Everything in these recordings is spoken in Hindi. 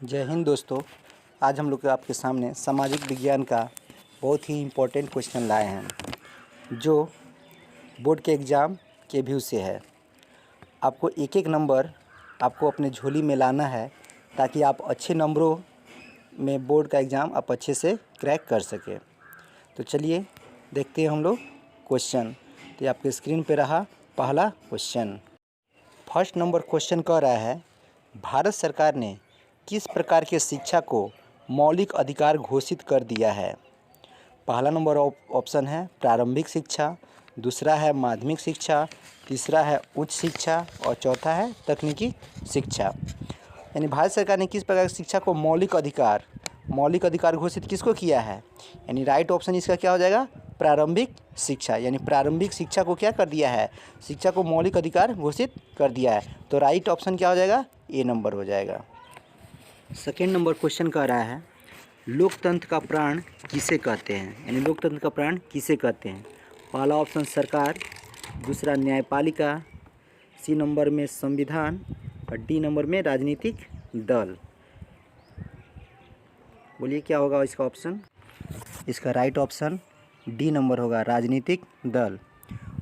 जय हिंद दोस्तों। आज हम लोग आपके सामने सामाजिक विज्ञान का बहुत ही इम्पोर्टेंट क्वेश्चन लाए हैं जो बोर्ड के एग्ज़ाम के व्यू से है। आपको एक एक नंबर आपको अपने झोली में लाना है ताकि आप अच्छे नंबरों में बोर्ड का एग्ज़ाम आप अच्छे से क्रैक कर सकें। तो चलिए देखते हैं हम लोग क्वेश्चन। तो ये आपके स्क्रीन पे रहा पहला क्वेश्चन। फर्स्ट नंबर क्वेश्चन कह रहा है, भारत सरकार ने किस प्रकार के शिक्षा को मौलिक अधिकार घोषित कर दिया है। पहला नंबर ऑप्शन है प्रारंभिक शिक्षा, दूसरा है माध्यमिक शिक्षा, तीसरा है उच्च शिक्षा और चौथा है तकनीकी शिक्षा। यानी भारत सरकार ने किस प्रकार की शिक्षा को मौलिक अधिकार घोषित किसको किया है। यानी राइट ऑप्शन इसका क्या हो जाएगा, प्रारंभिक शिक्षा। यानी प्रारंभिक शिक्षा को क्या कर दिया है, शिक्षा को मौलिक अधिकार घोषित कर दिया है। तो राइट ऑप्शन क्या हो जाएगा, ए नंबर हो जाएगा। सेकेंड नंबर क्वेश्चन कह रहा है, लोकतंत्र का प्राण किसे कहते हैं। यानी लोकतंत्र का प्राण किसे कहते हैं। पहला ऑप्शन सरकार, दूसरा न्यायपालिका, सी नंबर में संविधान और डी नंबर में राजनीतिक दल। बोलिए क्या होगा इसका ऑप्शन। इसका राइट ऑप्शन डी नंबर होगा, राजनीतिक दल।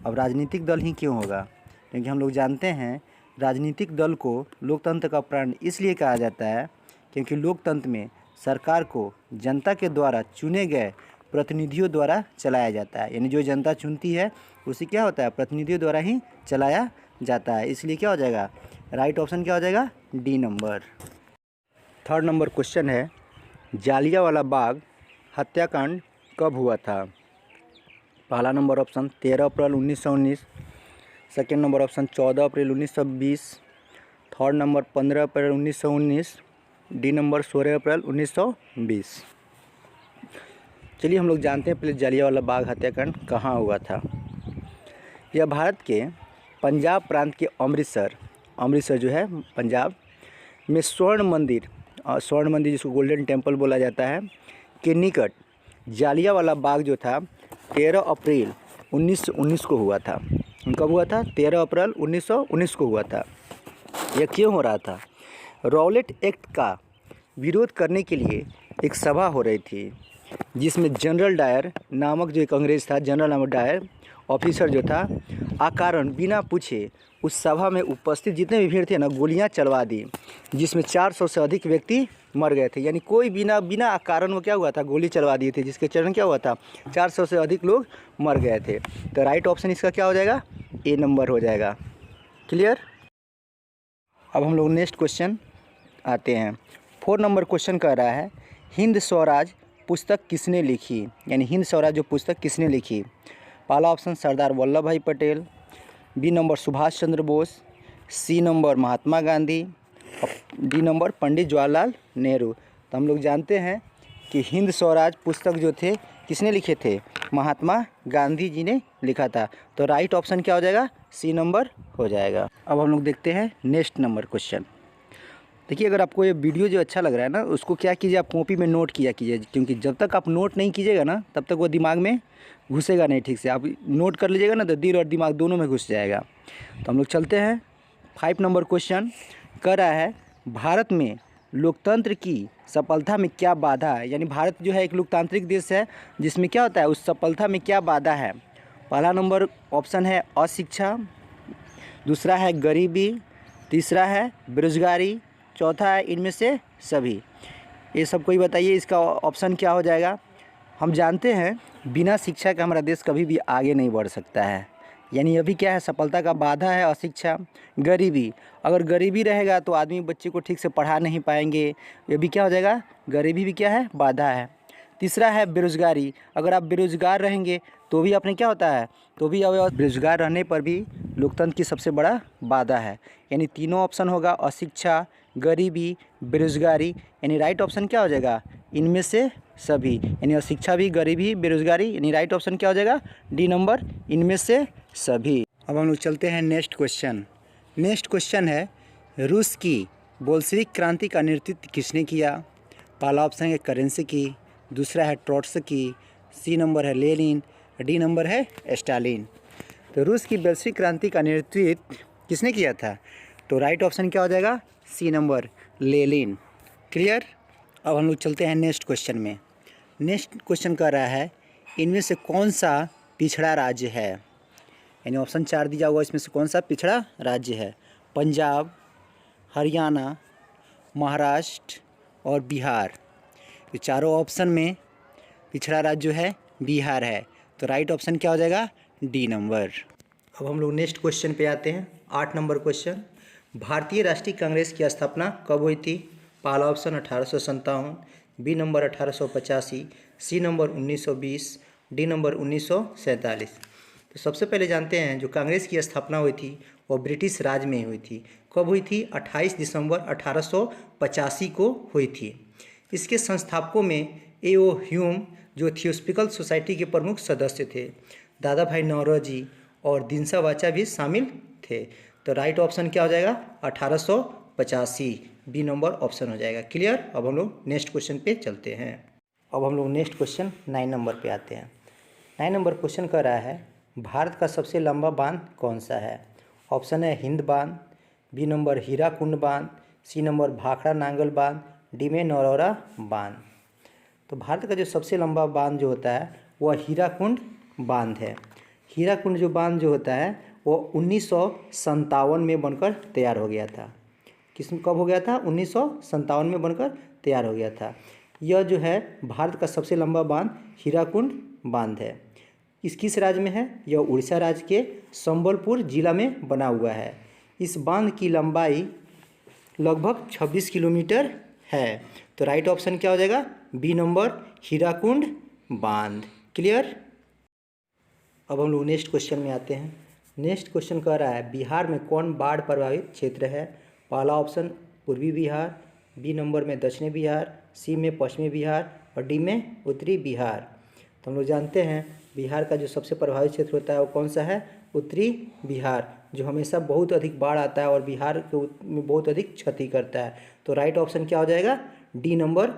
अब राजनीतिक दल ही क्यों होगा, क्योंकि हम लोग जानते हैं राजनीतिक दल को लोकतंत्र का प्राण इसलिए कहा जाता है क्योंकि लोकतंत्र में सरकार को जनता के द्वारा चुने गए प्रतिनिधियों द्वारा चलाया जाता है। यानी जो जनता चुनती है उसे क्या होता है, प्रतिनिधियों द्वारा ही चलाया जाता है। इसलिए क्या हो जाएगा, राइट ऑप्शन क्या हो जाएगा, D number. Third number question है, जालियांवाला बाग हत्याकांड कब हुआ था। पहला नंबर ऑप्शन 13 अप्रैल 1919, सेकेंड नंबर ऑप्शन 14 अप्रैल 1920, थर्ड नंबर 15 अप्रैल 1919, डी नंबर 16 अप्रैल 1920। चलिए हम लोग जानते हैं पहले जालियांवाला बाग हत्याकांड कहाँ हुआ था। यह भारत के पंजाब प्रांत के अमृतसर जो है पंजाब में स्वर्ण मंदिर जिसको गोल्डन टेम्पल बोला जाता है के निकट जालियांवाला बाग जो था 13 अप्रैल 1919 को हुआ था। कब हुआ था, 13 अप्रैल 1919 को हुआ था। यह क्यों हो रहा था, रॉलेट एक्ट का विरोध करने के लिए एक सभा हो रही थी जिसमें जनरल डायर नामक जो एक अंग्रेज़ था, जनरल नामक डायर ऑफिसर जो था, अकारण बिना पूछे उस सभा में उपस्थित जितने भी भीड़ थे ना, गोलियां चलवा दी, जिसमें 400 से अधिक व्यक्ति मर गए थे। यानी कोई बिना अकारण वो क्या हुआ था, गोली चलवा दिए थे, जिसके चरण क्या हुआ था, 400 से अधिक लोग मर गए थे। तो राइट ऑप्शन इसका क्या हो जाएगा, ए नंबर हो जाएगा। क्लियर। अब हम लोग नेक्स्ट क्वेश्चन आते हैं। 4 नंबर क्वेश्चन कह रहा है, हिंद स्वराज पुस्तक किसने लिखी। यानी हिंद स्वराज जो पुस्तक किसने लिखी। पहला ऑप्शन सरदार वल्लभ भाई पटेल, बी नंबर सुभाष चंद्र बोस, सी नंबर महात्मा गांधी और डी नंबर पंडित जवाहरलाल नेहरू। तो हम लोग जानते हैं कि हिंद स्वराज पुस्तक जो थे किसने लिखे थे, महात्मा गांधी जी ने लिखा था। तो राइट ऑप्शन क्या हो जाएगा, सी नंबर हो जाएगा। अब हम लोग देखते हैं नेक्स्ट नंबर क्वेश्चन। देखिए अगर आपको ये वीडियो जो अच्छा लग रहा है ना, उसको क्या कीजिए, आप कॉपी में नोट किया कीजिए, क्योंकि जब तक आप नोट नहीं कीजिएगा ना तब तक वो दिमाग में घुसेगा नहीं ठीक से। आप नोट कर लीजिएगा ना तो दिल और दिमाग दोनों में घुस जाएगा। तो हम लोग चलते हैं। 5 नंबर क्वेश्चन कह रहा है, भारत में लोकतंत्र की सफलता में क्या बाधा है। यानी भारत जो है एक लोकतांत्रिक देश है जिसमें क्या होता है, उस सफलता में क्या बाधा है। पहला नंबर ऑप्शन है अशिक्षा, दूसरा है गरीबी, तीसरा है बेरोजगारी, चौथा है इनमें से सभी। ये सब कोई बताइए इसका ऑप्शन क्या हो जाएगा। हम जानते हैं बिना शिक्षा के हमारा देश कभी भी आगे नहीं बढ़ सकता है। यानी अभी क्या है, सफलता का बाधा है अशिक्षा, गरीबी। अगर गरीबी रहेगा तो आदमी बच्चे को ठीक से पढ़ा नहीं पाएंगे, ये भी क्या हो जाएगा, गरीबी भी क्या है, बाधा है। तीसरा है बेरोजगारी, अगर आप बेरोजगार रहेंगे तो भी अपने क्या होता है, तो भी बेरोजगार रहने पर भी लोकतंत्र की सबसे बड़ा बाधा है। यानी तीनों ऑप्शन होगा, अशिक्षा, गरीबी, बेरोजगारी। यानी राइट ऑप्शन क्या हो जाएगा, इनमें से सभी। यानी अशिक्षा भी, गरीबी, बेरोजगारी। यानी राइट ऑप्शन क्या हो जाएगा, डी नंबर, इनमें से सभी। अब हम लोग चलते हैं नेक्स्ट क्वेश्चन। नेक्स्ट क्वेश्चन है, रूस की बोल्शेविक क्रांति का नेतृत्व किसने किया। पहला ऑप्शन है केरेंस्की, दूसरा है ट्रोट्स्की, सी नंबर है लेनिन, डी नंबर है स्टालिन। तो रूस की बोल्शेविक क्रांति का नेतृत्व किसने किया था। तो राइट ऑप्शन क्या हो जाएगा, सी नंबर लेनिन। क्लियर। अब हम लोग चलते हैं नेक्स्ट क्वेश्चन में। नेक्स्ट क्वेश्चन कर रहा है इनमें से कौन सा पिछड़ा राज्य है, यानी ऑप्शन 4 दिया हुआ इसमें से कौन सा पिछड़ा राज्य है। पंजाब, हरियाणा, महाराष्ट्र और बिहार। तो चारों ऑप्शन में पिछड़ा राज्य जो है बिहार है, तो राइट ऑप्शन क्या हो जाएगा, डी नंबर। अब हम लोग नेक्स्ट क्वेश्चन पे आते हैं, 8 नंबर क्वेश्चन। भारतीय राष्ट्रीय कांग्रेस की स्थापना कब हुई थी। पहला option 1857, B number 1885, C number 1920, D number 1947। तो सबसे पहले जानते हैं जो कांग्रेस की स्थापना हुई थी वो ब्रिटिश राज में हुई थी। कब हुई थी, 28 दिसंबर 1885 को हुई थी। इसके संस्थापकों में ए.ओ. ह्यूम जो थियोसॉफिकल सोसाइटी के प्रमुख सदस्य थे, दादा भाई नौरोजी और दिनसा वाचा भी शामिल थे। तो राइट ऑप्शन क्या हो जाएगा, 1885, बी नंबर ऑप्शन हो जाएगा। क्लियर। अब हम लोग नेक्स्ट क्वेश्चन पे चलते हैं। अब हम लोग नेक्स्ट क्वेश्चन 9 नंबर पे आते हैं। 9 नंबर क्वेश्चन कर रहा है भारत का सबसे लंबा बांध कौन सा है। ऑप्शन है हिंद बांध, बी नंबर हीराकुंड बांध, सी नंबर भाखड़ा नांगल बांध, डी में नौरौरा बांध। तो भारत का जो सबसे लंबा बांध जो होता है वह हीराकुंड बांध है। हीराकुंड जो बांध जो होता है वो 1957 में बनकर तैयार हो गया था। कब हो गया था, 1957 में बनकर तैयार हो गया था। यह जो है भारत का सबसे लंबा बांध हीराकुंड बांध है। किस राज्य में है, यह उड़ीसा राज्य के संबलपुर जिला में बना हुआ है। इस बांध की लंबाई लगभग 26 किलोमीटर है। तो राइट ऑप्शन क्या हो जाएगा, बी नंबर हीराकुंड बांध। क्लियर। अब हम लोग नेक्स्ट क्वेश्चन में आते हैं। नेक्स्ट क्वेश्चन कह रहा है बिहार में कौन बाढ़ प्रभावित क्षेत्र है। पहला ऑप्शन पूर्वी बिहार, बी नंबर में दक्षिणी बिहार, सी में पश्चिमी बिहार और डी में उत्तरी बिहार। तो हम लोग जानते हैं बिहार का जो सबसे प्रभावित क्षेत्र होता है वो कौन सा है, उत्तरी बिहार, जो हमेशा बहुत अधिक बाढ़ आता है और बिहार में बहुत अधिक क्षति करता है। तो राइट ऑप्शन क्या हो जाएगा, डी नंबर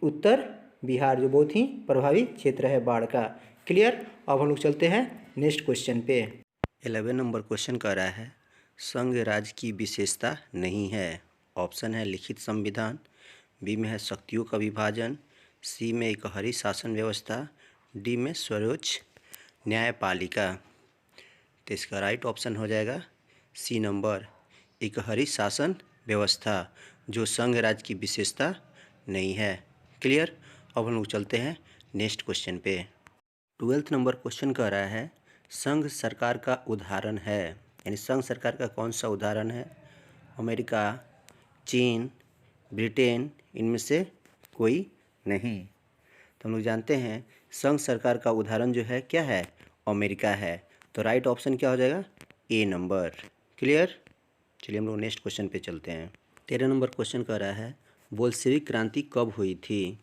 उत्तर बिहार, जो बहुत ही प्रभावित क्षेत्र है बाढ़ का। क्लियर। अब हम लोग चलते हैं नेक्स्ट क्वेश्चन पे। 11 नंबर क्वेश्चन कह रहा है संघ राज्य की विशेषता नहीं है। ऑप्शन है लिखित संविधान, बी में है शक्तियों का विभाजन, सी में एकहरी शासन व्यवस्था, डी में सर्वोच्च न्यायपालिका। तो इसका राइट ऑप्शन हो जाएगा सी नंबर एकहरी शासन व्यवस्था, जो संघ राज्य की विशेषता नहीं है। क्लियर। अब हम लोग चलते हैं नेक्स्ट क्वेश्चन पे। 12 नंबर क्वेश्चन कह रहा है संघ सरकार का उदाहरण है, यानी संघ सरकार का कौन सा उदाहरण है। अमेरिका, चीन, ब्रिटेन, इनमें से कोई नहीं। तो हम लोग जानते हैं संघ सरकार का उदाहरण जो है क्या है, अमेरिका है। तो राइट ऑप्शन क्या हो जाएगा, ए नंबर। क्लियर। चलिए हम लोग नेक्स्ट क्वेश्चन पे चलते हैं। 13 नंबर क्वेश्चन कह रहा है बोल्शेविक क्रांति कब हुई थी।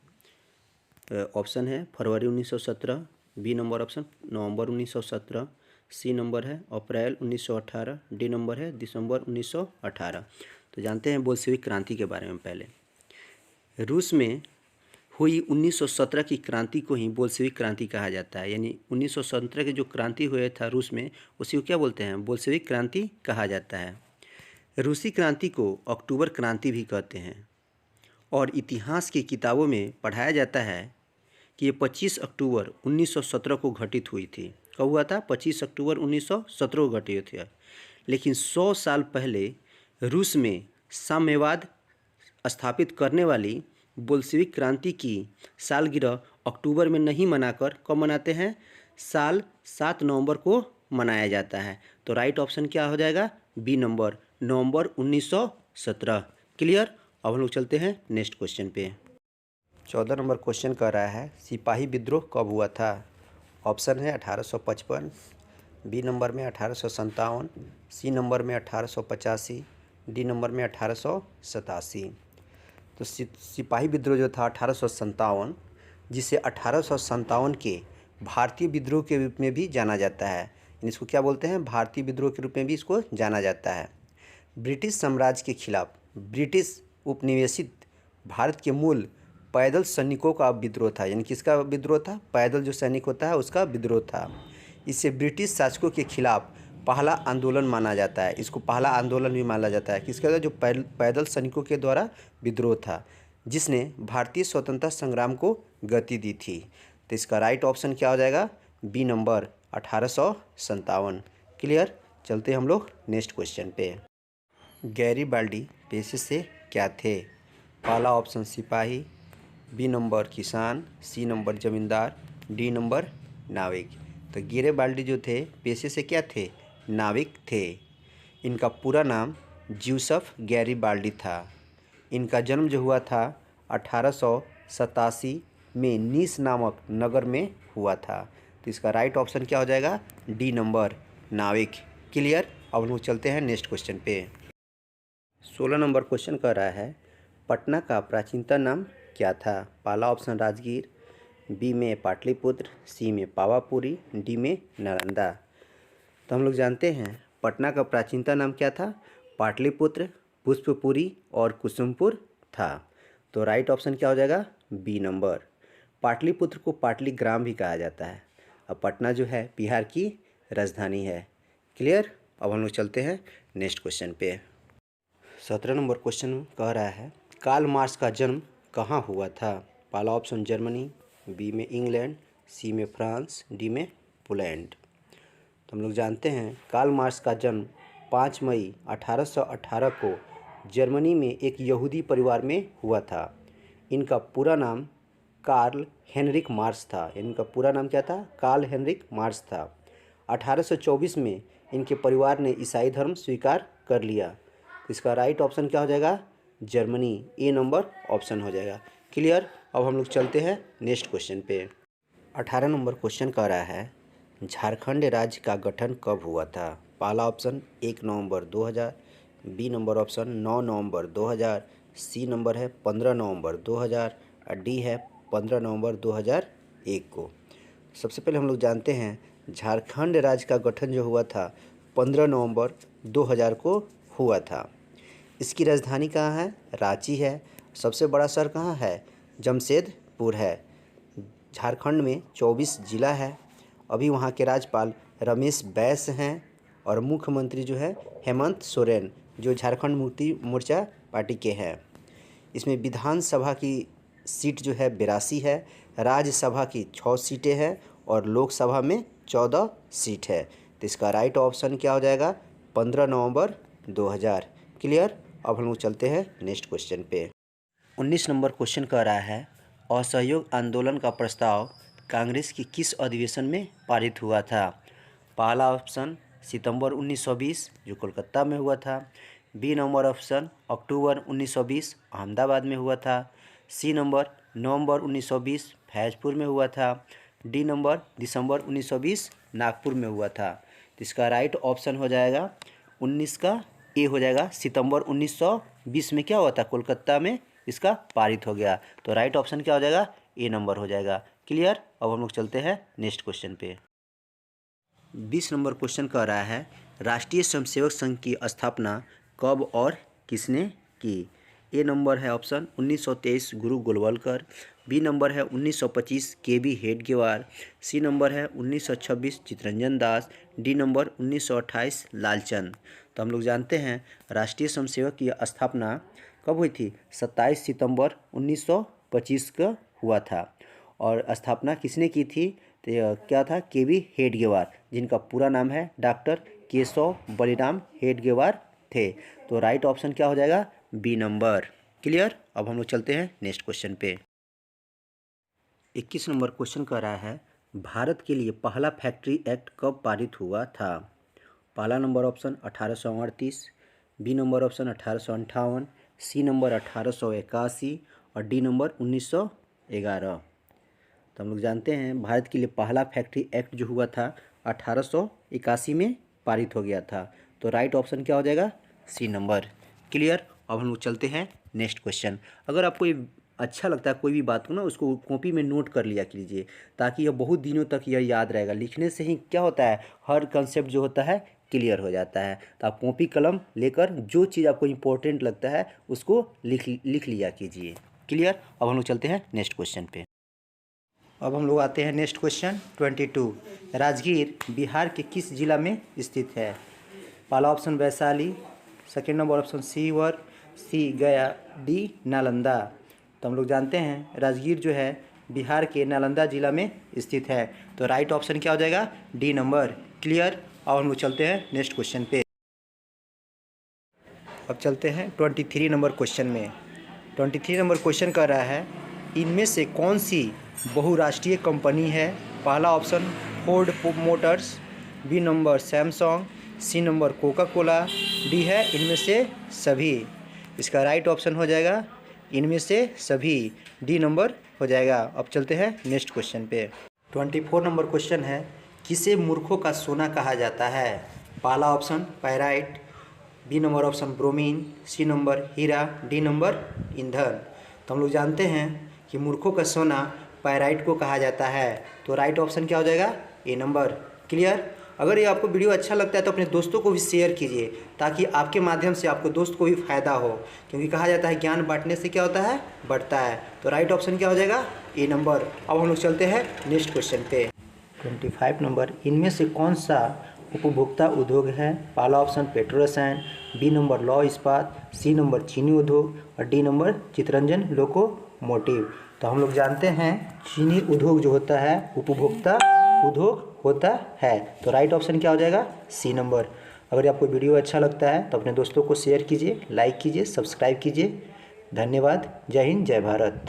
ऑप्शन है फरवरी 1917, बी नंबर ऑप्शन नवंबर 1917, सी नंबर है अप्रैल 1918, डी नंबर है दिसंबर 1918। तो जानते हैं बोल्शेविक क्रांति के बारे में। पहले रूस में हुई 1917 की क्रांति को ही बोल्शेविक क्रांति कहा जाता है, यानी 1917 की जो क्रांति हुआ था रूस में उसी को क्या बोलते हैं, बोल्शेविक क्रांति कहा जाता है। रूसी क्रांति को अक्टूबर क्रांति भी कहते हैं और इतिहास की किताबों में पढ़ाया जाता है कि ये 25 अक्टूबर 1917 को घटित हुई थी। कब हुआ था, 25 अक्टूबर 1917 को घटित हुआ। लेकिन 100 साल पहले रूस में साम्यवाद स्थापित करने वाली बोल्शेविक क्रांति की सालगिरह अक्टूबर में नहीं मनाकर कब मनाते हैं, साल 7 नवंबर को मनाया जाता है। तो राइट ऑप्शन क्या हो जाएगा, बी नंबर, नवंबर 1917। क्लियर। अब हम लोग चलते हैं नेक्स्ट क्वेश्चन पे। 14 नंबर क्वेश्चन कर रहा है सिपाही विद्रोह कब हुआ था। ऑप्शन है 1855, बी नंबर में 1857, सी नंबर में 1885, डी नंबर में 1887। तो सिपाही विद्रोह जो था 1857, जिसे 1857 के भारतीय विद्रोह के रूप में भी जाना जाता है। इसको क्या बोलते हैं, भारतीय विद्रोह के रूप में भी इसको जाना जाता है। ब्रिटिश साम्राज्य के खिलाफ ब्रिटिश उपनिवेशित भारत के मूल पैदल सैनिकों का विद्रोह था। यानी किसका विद्रोह था, पैदल जो सैनिक होता है उसका विद्रोह था। इसे ब्रिटिश शासकों के खिलाफ पहला आंदोलन माना जाता है। इसको पहला आंदोलन भी माना जाता है किसका, जो पैदल सैनिकों के द्वारा विद्रोह था। जिसने भारतीय स्वतंत्रता संग्राम को गति दी थी? तो इसका राइट ऑप्शन क्या हो जाएगा? B number 1857। क्लियर। चलते हैं हम लोग नेक्स्ट क्वेश्चन पे। गैरीबाल्डी पेशे से क्या थे? पहला ऑप्शन सिपाही, बी नंबर किसान, सी नंबर जमींदार, डी नंबर नाविक। तो गैरीबाल्डी जो थे पेशे से क्या थे? नाविक थे। इनका पूरा नाम ज्यूसफ गैरीबाल्डी था। इनका जन्म जो हुआ था 1887 में नीस नामक नगर में हुआ था। तो इसका राइट ऑप्शन क्या हो जाएगा? डी नंबर नाविक। क्लियर। अब हम लोग चलते हैं नेक्स्ट क्वेश्चन पे। 16 नंबर क्वेश्चन कर रहा है, पटना का प्राचीनतम नाम क्या था? पहला ऑप्शन राजगीर, बी में पाटलिपुत्र, सी में पावापुरी, डी में नालंदा। तो हम लोग जानते हैं पटना का प्राचीनतम नाम क्या था? पाटलिपुत्र, पुष्पपुरी और कुसुमपुर था। तो राइट ऑप्शन क्या हो जाएगा? B number. पाटलिपुत्र को पाटली ग्राम भी कहा जाता है। अब पटना जो है बिहार की राजधानी है। क्लियर। अब हम लोग चलते हैं नेक्स्ट क्वेश्चन पे। 17 नंबर क्वेश्चन कह रहा है, कार्ल मार्क्स का जन्म कहाँ हुआ था? पहला ऑप्शन जर्मनी, बी में इंग्लैंड, सी में फ्रांस, डी में पोलैंड। तो हम लोग जानते हैं कार्ल मार्क्स का जन्म 5 मई 1818 को जर्मनी में एक यहूदी परिवार में हुआ था। इनका पूरा नाम कार्ल हेनरिक मार्क्स था। इनका पूरा नाम क्या था? कार्ल हेनरिक मार्क्स था। 1824 में इनके परिवार ने ईसाई धर्म स्वीकार कर लिया। इसका राइट ऑप्शन क्या हो जाएगा? जर्मनी। ए नंबर ऑप्शन हो जाएगा। क्लियर। अब हम लोग चलते हैं नेक्स्ट क्वेश्चन पे। 18 नंबर क्वेश्चन कह रहा है, झारखंड राज्य का गठन कब हुआ था? पहला ऑप्शन 1 नवंबर 2000, बी नंबर ऑप्शन 9 नवंबर 2000, सी नंबर है 15 नवंबर 2000 और डी है 15 नवंबर 2001 को। सबसे पहले हम लोग जानते हैं झारखंड राज्य का गठन जो हुआ था 15 नवंबर 2000 को हुआ था। इसकी राजधानी कहाँ है? रांची है। सबसे बड़ा शहर कहाँ है? जमशेदपुर है। झारखंड में 24 जिला है। अभी वहाँ के राज्यपाल रमेश बैस हैं और मुख्यमंत्री जो है हेमंत सोरेन, जो झारखंड मुक्ति मोर्चा पार्टी के हैं। इसमें विधानसभा की सीट जो है 82 है, राज्यसभा की 6 सीटें हैं और लोकसभा में 14 सीट है। तो इसका राइट ऑप्शन क्या हो जाएगा? 15 नवंबर 2000। क्लियर। अब हम लोग चलते हैं नेक्स्ट क्वेश्चन पे। 19 नंबर क्वेश्चन कह रहा है, असहयोग आंदोलन का प्रस्ताव कांग्रेस की किस अधिवेशन में पारित हुआ था? पहला ऑप्शन सितंबर 1920 जो कोलकाता में हुआ था, बी नंबर ऑप्शन अक्टूबर 1920 अहमदाबाद में हुआ था, सी नंबर नवंबर 1920 फैजपुर में हुआ था, डी नंबर दिसंबर 1920 नागपुर में हुआ था। तो इसका राइट ऑप्शन हो जाएगा 19 का ए हो जाएगा। सितंबर 1920 में क्या हुआ था? कोलकाता में इसका पारित हो गया। तो राइट ऑप्शन क्या हो जाएगा? ए नंबर हो जाएगा। क्लियर। अब हम लोग चलते हैं नेक्स्ट क्वेश्चन पे। 20 नंबर क्वेश्चन कह रहा है, राष्ट्रीय स्वयंसेवक संघ की स्थापना कब और किसने की? ए नंबर है ऑप्शन 1923 गुरु गोलवलकर, बी नंबर है 1925 के.बी. हेडगेवार, सी नंबर है 1926 चितरंजन दास, डी नंबर 1928 लालचंद। तो हम लोग जानते हैं राष्ट्रीय स्वयंसेवक की स्थापना कब हुई थी? 27 सितंबर 1925 का हुआ था। और स्थापना किसने की थी? तो क्या था? के.बी. हेडगेवार, जिनका पूरा नाम है डॉक्टर केशव बलिराम हेडगेवार थे। तो राइट ऑप्शन क्या हो जाएगा? B number. क्लियर। अब हम लोग चलते हैं नेक्स्ट क्वेश्चन पे। 21 नंबर क्वेश्चन कह रहा है, भारत के लिए पहला फैक्ट्री एक्ट कब पारित हुआ था? पहला number option 1838, B number option 1858, C number 1881 और डी नंबर 1911। तो हम लोग जानते हैं भारत के लिए पहला फैक्ट्री एक्ट जो हुआ था 1881 में पारित हो गया था। तो राइट ऑप्शन क्या हो जाएगा? C number. क्लियर। अब हम लोग चलते हैं नेक्स्ट क्वेश्चन। अगर आपको ये अच्छा लगता है कोई भी बात को ना, उसको कॉपी में नोट कर लिया कीजिए, ताकि यह बहुत दिनों तक यह याद रहेगा। लिखने से ही क्या होता है, हर कंसेप्ट जो होता है क्लियर हो जाता है। तो आप कॉपी कलम लेकर जो चीज़ आपको इम्पोर्टेंट लगता है उसको लिख लिया कीजिए। क्लियर। अब हम लोग चलते हैं नेक्स्ट क्वेश्चन पे। अब हम लोग आते हैं नेक्स्ट क्वेश्चन 22। राजगीर बिहार के किस जिला में स्थित है? पहला option Vaishali, second number option Siwan, C Gaya, D Nalanda. तो हम लोग जानते हैं राजगीर जो है बिहार के नालंदा जिला में स्थित है। तो राइट ऑप्शन क्या हो जाएगा? D number. क्लियर। अब हम लोग चलते हैं नेक्स्ट क्वेश्चन पे। अब चलते हैं 23 नंबर क्वेश्चन में। 23 नंबर क्वेश्चन कर रहा है, इनमें से कौन सी बहुराष्ट्रीय कंपनी है? पहला option Ford Motors, B number Samsung, C number Coca Cola, D है इनमें से सभी। इसका राइट ऑप्शन हो जाएगा इनमें से सभी, डी नंबर हो जाएगा। अब चलते हैं नेक्स्ट क्वेश्चन पे। 24 नंबर क्वेश्चन है, किसे मूर्खों का सोना कहा जाता है? पहला option pyrite, B number option bromine, C number हीरा, डी नंबर ईंधन। तो हम लोग जानते हैं कि मूर्खों का सोना पैराइट को कहा जाता है। तो राइट ऑप्शन क्या हो जाएगा? ए नंबर। क्लियर। अगर ये आपको वीडियो अच्छा लगता है तो अपने दोस्तों को भी शेयर कीजिए, ताकि आपके माध्यम से आपको दोस्त को भी फायदा हो, क्योंकि कहा जाता है ज्ञान बांटने से क्या होता है? बढ़ता है। तो राइट ऑप्शन क्या हो जाएगा? ए नंबर। अब हम लोग चलते हैं नेक्स्ट क्वेश्चन पे। 25 नंबर, इनमें से कौन सा उपभोक्ता उद्योग है? पहला ऑप्शन पेट्रो रसायन, बी नंबर लौह इस्पात, सी नंबर चीनी उद्योग और डी नंबर चितरंजन लोकोमोटिव। तो हम लोग जानते हैं चीनी उद्योग जो होता है उपभोक्ता उद्योग होता है। तो राइट ऑप्शन क्या हो जाएगा? C number. अगर आपको वीडियो अच्छा लगता है तो अपने दोस्तों को शेयर कीजिए, लाइक कीजिए, सब्सक्राइब कीजिए। धन्यवाद। जय हिंद, जय भारत।